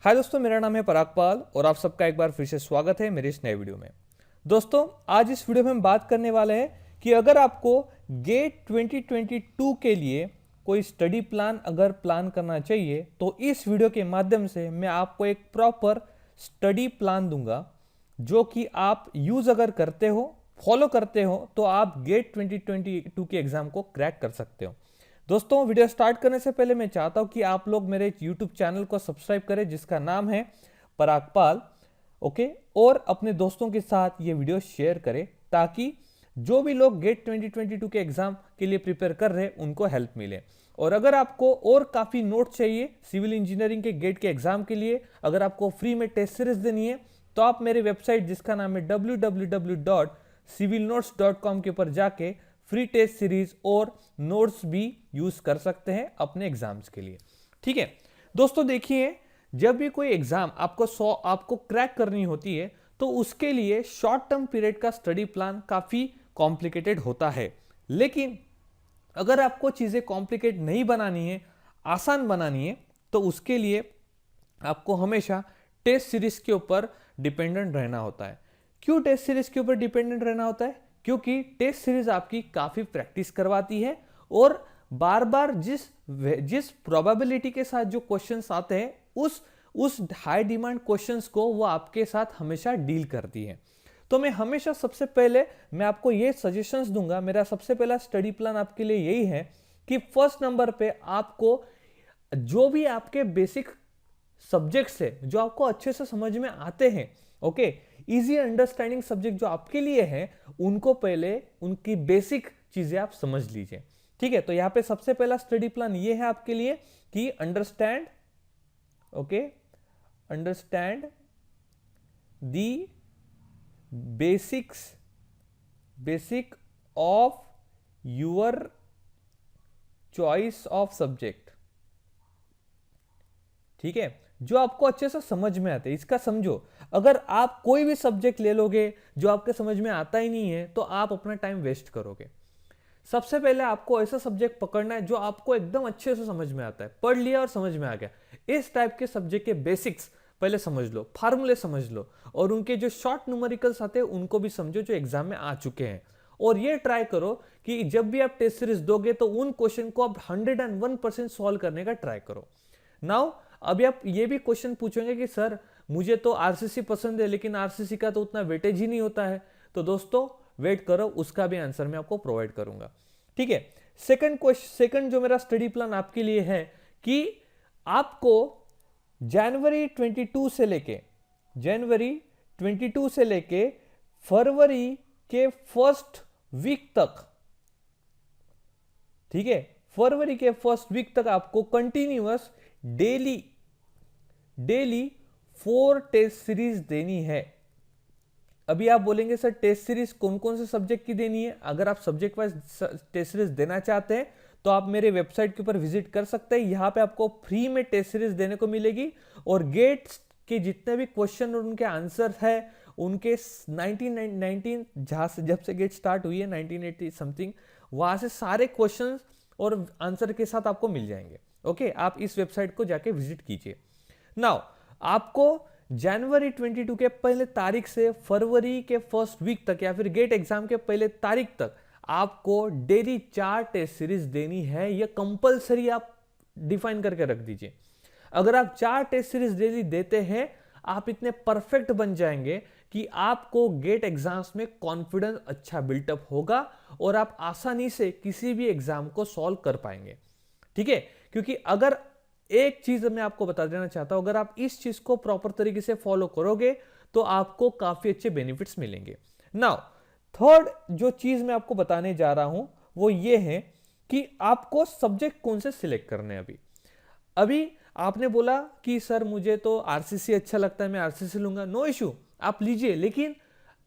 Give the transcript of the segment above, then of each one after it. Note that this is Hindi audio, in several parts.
हाय दोस्तों, मेरा नाम है पराग पाल और आप सबका एक बार फिर से स्वागत है मेरे इस नए वीडियो में। दोस्तों, आज इस वीडियो में हम बात करने वाले हैं कि अगर आपको गेट 2022 के लिए कोई स्टडी प्लान अगर प्लान करना चाहिए तो इस वीडियो के माध्यम से मैं आपको एक प्रॉपर स्टडी प्लान दूंगा जो कि आप यूज अगर करते हो, फॉलो करते हो तो आप गेट 2022 के एग्जाम को क्रैक कर सकते हो। दोस्तों, वीडियो स्टार्ट करने से पहले मैं चाहता हूं कि आप लोग मेरे यूट्यूब चैनल को सब्सक्राइब करें जिसका नाम है परागपाल, ओके, और अपने दोस्तों के साथ ये वीडियो शेयर करें ताकि जो भी लोग गेट 2022 के एग्जाम के लिए प्रिपेयर कर रहे हैं उनको हेल्प मिले। और अगर आपको और काफ़ी नोट चाहिए सिविल इंजीनियरिंग के गेट के एग्जाम के लिए, अगर आपको फ्री में टेस्ट सीरीज देनी है तो आप मेरे वेबसाइट जिसका नाम है www.civilnotes.com के ऊपर जाके फ्री टेस्ट सीरीज और नोट्स भी यूज कर सकते हैं अपने एग्जाम्स के लिए। ठीक है दोस्तों, देखिए, जब भी कोई एग्जाम आपको क्रैक करनी होती है तो उसके लिए शॉर्ट टर्म पीरियड का स्टडी प्लान काफी कॉम्प्लिकेटेड होता है। लेकिन अगर आपको चीजें कॉम्प्लिकेट नहीं बनानी है, आसान बनानी है, तो उसके लिए आपको हमेशा टेस्ट सीरीज के ऊपर डिपेंडेंट रहना होता है। क्यों टेस्ट सीरीज के ऊपर डिपेंडेंट रहना होता है? क्योंकि टेस्ट सीरीज आपकी काफी प्रैक्टिस करवाती है और बार बार जिस प्रोबेबिलिटी के साथ जो क्वेश्चंस आते हैं उस हाई डिमांड क्वेश्चंस को वो आपके साथ हमेशा डील करती है। तो मैं हमेशा सबसे पहले मैं आपको ये सजेशंस दूंगा। मेरा सबसे पहला स्टडी प्लान आपके लिए यही है कि फर्स्ट नंबर पे आपको जो भी आपके बेसिक सब्जेक्ट्स है जो आपको अच्छे से समझ में आते हैं, ओके, इजी अंडरस्टैंडिंग सब्जेक्ट जो आपके लिए है, उनको पहले उनकी बेसिक चीजें आप समझ लीजिए। ठीक है, तो यहां पे सबसे पहला स्टडी प्लान ये है आपके लिए कि understand the basic of your choice of subject. ठीक है, जो आपको अच्छे से समझ में आते हैं। इसका समझो, अगर आप कोई भी सब्जेक्ट ले लोगे जो आपके समझ में आता ही नहीं है तो आप अपना टाइम वेस्ट करोगे। सबसे पहले आपको ऐसा सब्जेक्ट पकड़ना है जो आपको एकदम अच्छे से समझ में आता है, पढ़ लिया और समझ में आ गया। इस टाइप के सब्जेक्ट के बेसिक्स पहले समझ लो, फार्मूले समझ लो और उनके जो शॉर्ट न्यूमेरिकल्स आते हैं उनको भी समझो जो एग्जाम में आ चुके हैं। और ये ट्राई करो कि जब भी आप टेस्ट सीरीज दोगे तो उन क्वेश्चन को आप 101% सॉल्व करने का ट्राई करो। नाउ अभी आप ये भी क्वेश्चन पूछेंगे कि सर मुझे तो आरसीसी पसंद है लेकिन आरसीसी का तो उतना वेटेज ही नहीं होता है। तो दोस्तों वेट करो, उसका भी आंसर मैं आपको प्रोवाइड करूंगा। ठीक है, सेकंड जो मेरा स्टडी प्लान आपके लिए है कि आपको जनवरी 22 से लेके फरवरी के फर्स्ट वीक तक, ठीक है, फरवरी के फर्स्ट वीक तक आपको कंटिन्यूअस डेली 4 टेस्ट सीरीज देनी है। अभी आप बोलेंगे सर टेस्ट सीरीज कौन कौन से सब्जेक्ट की देनी है? अगर आप सब्जेक्ट वाइज टेस्ट सीरीज देना चाहते हैं तो आप मेरे वेबसाइट के ऊपर विजिट कर सकते हैं। यहां पे आपको फ्री में टेस्ट सीरीज देने को मिलेगी और गेट के जितने भी क्वेश्चन और उनके आंसर है उनके 1919 जब से गेट स्टार्ट हुई है 1980 समथिंग, वहां से सारे क्वेश्चन और आंसर के साथ आपको मिल जाएंगे। ओके, आप इस वेबसाइट को जाके विजिट कीजिए। नाउ आपको जनवरी 22 के पहले तारीख से फरवरी के फर्स्ट वीक तक या फिर गेट एग्जाम के पहले तारीख तक आपको डेली 4 टेस्ट सीरीज देनी है। यह कंपलसरी आप डिफाइन करके रख दीजिए। अगर आप 4 टेस्ट सीरीज डेली देते हैं आप इतने परफेक्ट बन जाएंगे कि आपको गेट एग्जाम्स में कॉन्फिडेंस अच्छा बिल्टअप होगा और आप आसानी से किसी भी एग्जाम को सॉल्व कर पाएंगे। ठीक है, क्योंकि अगर एक चीज मैं आपको बता देना चाहता हूं, अगर आप इस चीज को प्रॉपर तरीके से फॉलो करोगे तो आपको काफी अच्छे बेनिफिट्स मिलेंगे। नाउ थर्ड जो चीज मैं आपको बताने जा रहा हूं वो ये है कि आपको सब्जेक्ट कौन से सिलेक्ट करने हैं। अभी आपने बोला कि सर मुझे तो आरसीसी अच्छा लगता है, मैं आरसीसी लूंगा। नो इश्यू, आप लीजिए, लेकिन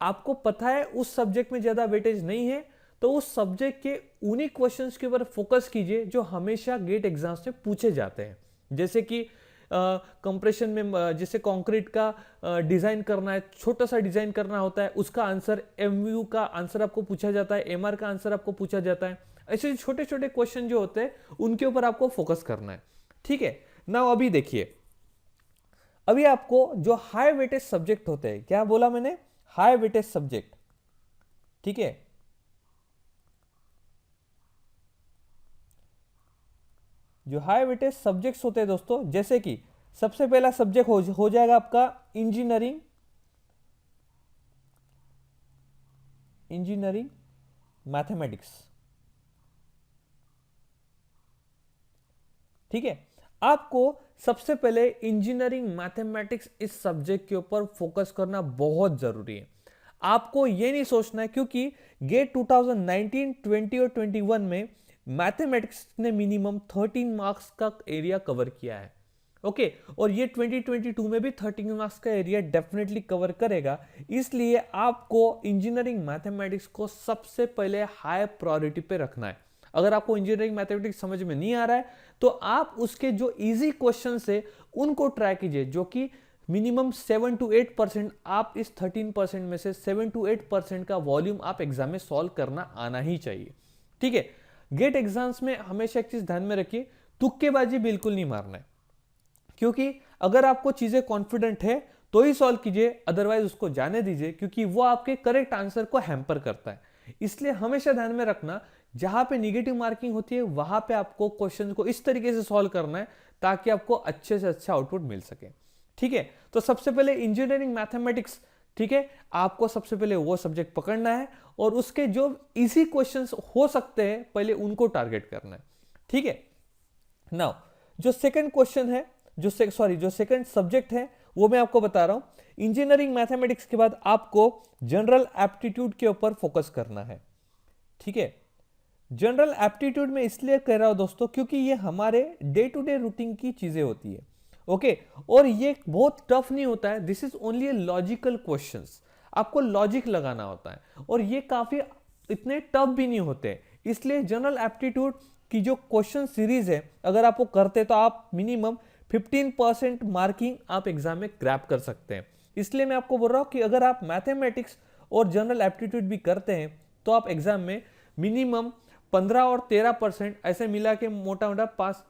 आपको पता है उस सब्जेक्ट में ज्यादा वेटेज नहीं है तो उस सब्जेक्ट के उन्हीं क्वेश्चंस के ऊपर फोकस कीजिए जो हमेशा गेट एग्जाम्स में पूछे जाते हैं। जैसे कि कंप्रेशन में जैसे कंक्रीट का डिजाइन करना है, छोटा सा डिजाइन करना होता है, उसका आंसर एमयू का आंसर आपको पूछा जाता है, एमआर का आंसर आपको पूछा जाता है। ऐसे छोटे छोटे क्वेश्चन जो होते हैं उनके ऊपर आपको फोकस करना है। ठीक है, नाउ अभी देखिए, अभी आपको जो हाई वेटेज सब्जेक्ट होते हैं, क्या बोला मैंने, हाई वेटेज सब्जेक्ट, ठीक है, जो हाई वेटेज सब्जेक्ट्स होते हैं दोस्तों, जैसे कि सबसे पहला सब्जेक्ट हो जाएगा आपका इंजीनियरिंग, इंजीनियरिंग मैथमेटिक्स, ठीक है। आपको सबसे पहले इंजीनियरिंग मैथमेटिक्स इस सब्जेक्ट के ऊपर फोकस करना बहुत जरूरी है। आपको यह नहीं सोचना है, क्योंकि गेट 2019, 20 और 21 में मैथमेटिक्स ने मिनिमम 13 मार्क्स का एरिया कवर किया है, ओके, और ये 2022 में भी 13 मार्क्स का एरिया डेफिनेटली कवर करेगा। इसलिए आपको इंजीनियरिंग मैथमेटिक्स को सबसे पहले हाई प्रायोरिटी पे रखना है। अगर आपको इंजीनियरिंग मैथमेटिक्स समझ में नहीं आ रहा है तो आप उसके जो इजी क्वेश्चन है उनको ट्राई कीजिए, जो कि मिनिमम 7 to 8%, आप इस 13% में से 7 to 8% का वॉल्यूम आप एग्जाम में सॉल्व करना आना ही चाहिए, ठीक है। गेट एग्जाम्स में हमेशा एक चीज ध्यान में रखिए, तुक्केबाजी बिल्कुल नहीं मारना है, क्योंकि अगर आपको चीजें कॉन्फिडेंट है तो ही सॉल्व कीजिए, अदरवाइज उसको जाने दीजिए, क्योंकि वो आपके करेक्ट आंसर को हैम्पर करता है। इसलिए हमेशा ध्यान में रखना, जहां पे निगेटिव मार्किंग होती है वहां पे आपको क्वेश्चन को इस तरीके से सॉल्व करना है ताकि आपको अच्छे से अच्छा आउटपुट मिल सके, ठीक है। तो सबसे पहले इंजीनियरिंग मैथमेटिक्स, ठीक है, आपको सबसे पहले वो सब्जेक्ट पकड़ना है और उसके जो इजी क्वेश्चंस हो सकते हैं पहले उनको टारगेट करना है, ठीक है। नाउ जो सेकंड क्वेश्चन है, जो सेकंड सब्जेक्ट है वो मैं आपको बता रहा हूं। इंजीनियरिंग मैथमेटिक्स के बाद आपको जनरल एप्टीट्यूड के ऊपर फोकस करना है, ठीक है। जनरल एप्टीट्यूड में इसलिए कह रहा हूं दोस्तों, क्योंकि ये हमारे डे टू डे रूटीन की चीजें होती है, ओके, और ये बहुत टफ नहीं होता है। This is only a logical questions, आपको लॉजिक लगाना होता है और ये काफी इतने टफ भी नहीं होते। इसलिए जनरल एप्टीट्यूड की जो क्वेश्चन सीरीज है, अगर आपको करते तो आप मिनिमम 15% मार्किंग आप एग्जाम में ग्रैब कर सकते हैं। इसलिए मैं आपको बोल रहा हूं कि अगर आप मैथमेटिक्स और जनरल एप्टीट्यूड भी करते हैं तो आप एग्जाम में मिनिमम 15 और 13% ऐसे मिला के मोटा मोटा पास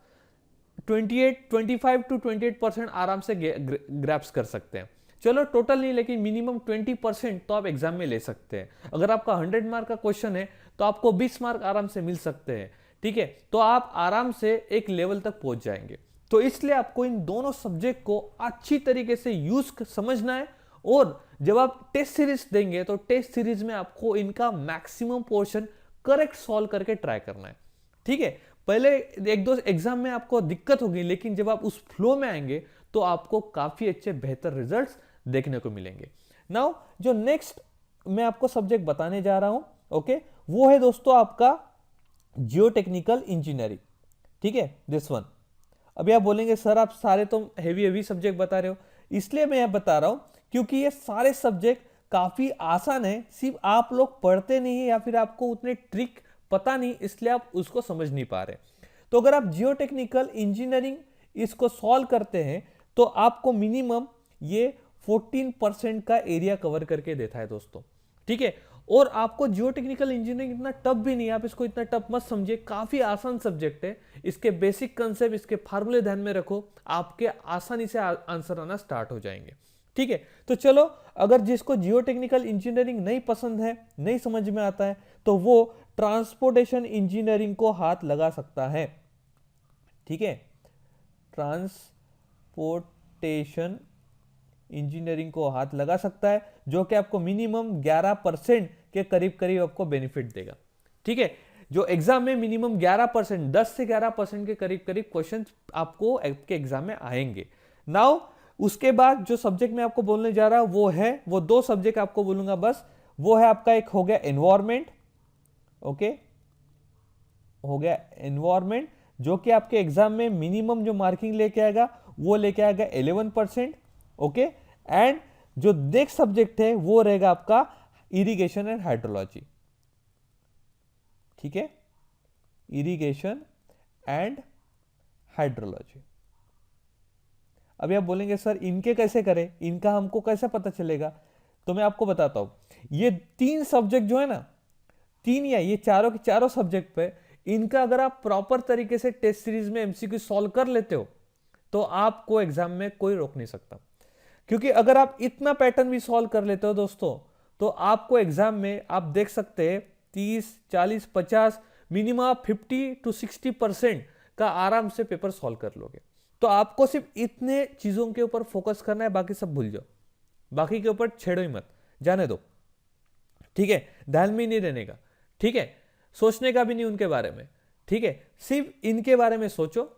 25 to 28% आराम से ग्रैप्स कर सकते हैं। चलो टोटल नहीं, लेकिन मिनिमम 20% तो आप एग्जाम में ले सकते हैं। अगर आपका 100 मार्क का क्वेश्चन है तो आपको 20 मार्क आराम से मिल सकते हैं, ठीक है, तो आप आराम से एक लेवल तक पहुंच जाएंगे। तो इसलिए आपको इन दोनों सब्जेक्ट को अच्छी तरीके से यूज समझना है, और जब आप टेस्ट सीरीज देंगे तो टेस्ट सीरीज में आपको इनका मैक्सिमम पोर्शन करेक्ट सॉल्व करके ट्राई करना है, ठीक है। पहले एक दो एग्जाम में आपको दिक्कत होगी, लेकिन जब आप उस फ्लो में आएंगे तो आपको काफी अच्छे बेहतर रिजल्ट्स देखने को मिलेंगे। नाउ जो नेक्स्ट मैं आपको सब्जेक्ट बताने जा रहा हूं, ओके, वो है दोस्तों आपका जियोटेक्निकल इंजीनियरिंग, ठीक है, दिस वन। अभी आप बोलेंगे सर आप सारे तो हेवी सब्जेक्ट बता रहे हो, इसलिए मैं यह बता रहा हूं क्योंकि ये सारे सब्जेक्ट काफी आसान है, सिर्फ आप लोग पढ़ते नहीं है या फिर आपको उतने ट्रिक पता नहीं, इसलिए आप उसको समझ नहीं पा रहे। तो अगर आप जियोटेक्निकल इंजीनियरिंग इसको सॉल्व करते हैं तो आपको मिनिमम ये 14% का एरिया कवर करके देता है दोस्तों, ठीक है। और आपको जियोटेक्निकल इंजीनियरिंग इतना टफ भी नहीं है, आप इसको इतना टफ मत समझिए, काफी आसान सब्जेक्ट है। इसके बेसिक कंसेप्ट, इसके फार्मूले ध्यान में रखो, आपके आसानी से आंसर आना स्टार्ट हो जाएंगे, ठीक है। तो चलो, अगर जिसको जियोटेक्निकल इंजीनियरिंग नहीं पसंद है, नहीं समझ में आता है, तो वो ट्रांसपोर्टेशन इंजीनियरिंग को हाथ लगा सकता है, ठीक है। ट्रांसपोर्टेशन इंजीनियरिंग को हाथ लगा सकता है, जो कि आपको मिनिमम 11% के करीब आपको बेनिफिट देगा, ठीक है। जो एग्जाम में मिनिमम 11%, 10 से 11% के करीब क्वेश्चन आपको आपके एग्जाम में आएंगे। नाउ उसके बाद जो सब्जेक्ट मैं आपको बोलने जा रहा हूं वो दो सब्जेक्ट आपको बोलूंगा बस। वो है आपका, एक हो गया एनवायरमेंट, ओके, हो गया एनवायरमेंट, जो कि आपके एग्जाम में मिनिमम जो मार्किंग लेके आएगा वो लेके आएगा 11%, ओके। एंड जो नेक्स्ट सब्जेक्ट है वो रहेगा आपका इरिगेशन एंड हाइड्रोलॉजी, ठीक है, इरिगेशन एंड हाइड्रोलॉजी। अभी आप बोलेंगे सर इनके कैसे करें, इनका हमको कैसे पता चलेगा, तो मैं आपको बताता हूं। ये 3 सब्जेक्ट जो है ना, 3 या ये चारों के चारों सब्जेक्ट पे इनका अगर आप प्रॉपर तरीके से टेस्ट सीरीज में एमसीक्यू सॉल्व कर लेते हो तो आपको एग्जाम में कोई रोक नहीं सकता। क्योंकि अगर आप इतना पैटर्न भी सॉल्व कर लेते हो दोस्तों, तो आपको एग्जाम में आप देख सकते हैं 30, 40, 50, मिनिमम 50 to 60% का आराम से पेपर सॉल्व कर लोगे। तो आपको सिर्फ इतने चीजों के ऊपर फोकस करना है, बाकी सब भूल जाओ, बाकी के ऊपर छेड़ो ही मत, जाने दो, ठीक है। ध्यान में नहीं रहने का, ठीक है, सोचने का भी नहीं उनके बारे में, ठीक है। सिर्फ इनके बारे में सोचो,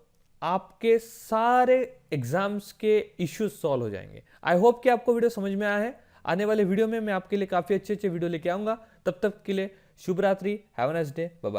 आपके सारे एग्जाम्स के इश्यूज सॉल्व हो जाएंगे। आई होप कि आपको वीडियो समझ में आया है। आने वाले वीडियो में मैं आपके लिए काफी अच्छे अच्छे वीडियो लेके आऊंगा। तब तक के लिए शुभ रात्रि, have a nice day, bye bye.